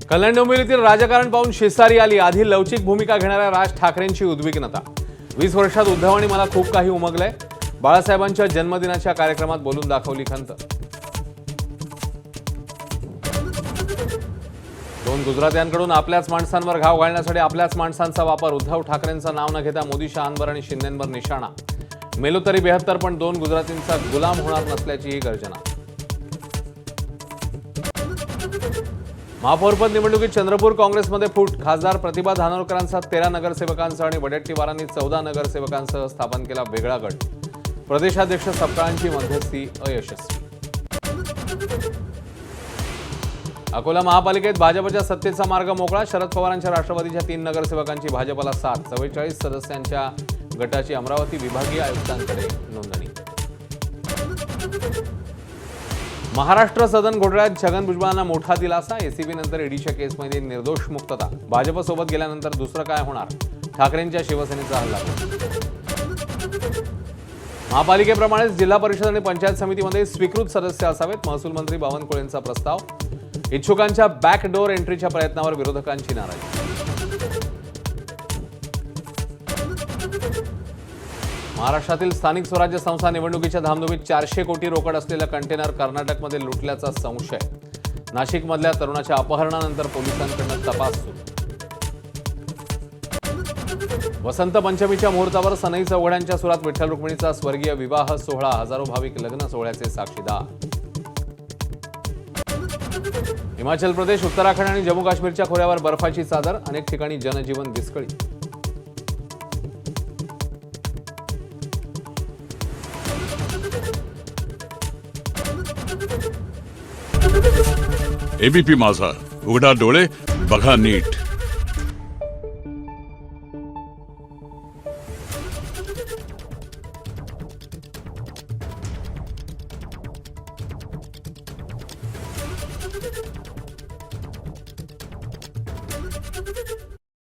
कल्याण डोंबिवलीतील राजकारण पाहून शिसारी आली। आधी लवचिक भूमिका घेणाऱ्या राज ठाकरेंची उद्विग्नता। 20 वर्षात उद्धवांनी मला खूप काही उमगलंय। बाळासाहेबांच्या जन्मदिनाच्या कार्यक्रमात बोलून दाखवली खंत। 2 गुजरात्यांकडून आपल्याच माणसांवर घाव घालण्यासाठी आपल्याच माणसांचा वापर। उद्धव ठाकरेंचं नाव न घेता मोदी शहांवर आणि शिंदेंवर निशाणा। मेलो तरी 72 पण 2 गुजरातींचा गुलाम होणार नसल्याचीही गर्जना। महापौरपद निवडणुकीत चंद्रपूर काँग्रेसमध्ये फूट। खासदार प्रतिभा धानोरकरांचा 13 नगरसेवकांसह आणि वडेट्टीवारांनी 14 नगरसेवकांसह स्थापन केला वेगळा गट। प्रदेशाध्यक्ष सपकाळांची मध्यस्थी अयशस्वी। अकोला महापालिकेत भाजपच्या सत्तेचा मार्ग मोकळा। शरद पवारांच्या राष्ट्रवादीच्या 3 नगरसेवकांची भाजपला साथ। 44 सदस्यांच्या गटाची अमरावती विभागीय आयुक्तांकडे नोंदणी। महाराष्ट्र सदन घोटाळ्यात छगन भुजबळांना मोठा दिलासा। एसीबी नंतर ईडीच्या केसमध्ये निर्दोष मुक्तता। भाजपसोबत गेल्यानंतर दुसरं काय होणार? ठाकरेंच्या शिवसेनेचा हल्ला। महापालिकेप्रमाणेच जिल्हा परिषद आणि पंचायत समितीमध्ये स्वीकृत सदस्य असावेत। महसूल मंत्री बावनकुळेंचा प्रस्ताव। इच्छुकांच्या बॅकडोर एंट्रीच्या प्रयत्नावर विरोधकांची नाराजी। महाराष्ट्रातील स्थानिक स्वराज्य संस्था निवडणुकीच्या धामधुमीत 400 कोटी रोकड असलेलं कंटेनर कर्नाटकमध्ये लुटल्याचा संशय। नाशिकमधल्या तरुणाच्या अपहरणानंतर पोलिसांकडून तपास सुरू। वसंत पंचमीच्या मुहूर्तावर सनई चौघड्यांच्या सुरात विठ्ठल रुक्मिणीचा स्वर्गीय विवाह सोहळा। हजारो भाविक लग्न सोहळ्याचे साक्षीदार। हिमाचल प्रदेश, उत्तराखंड आणि जम्मू काश्मीरच्या खोऱ्यावर बर्फाची चादर। अनेक ठिकाणी जनजीवन विस्कळीत। एबीपी माझा, उघडा डोळे बघा नीट।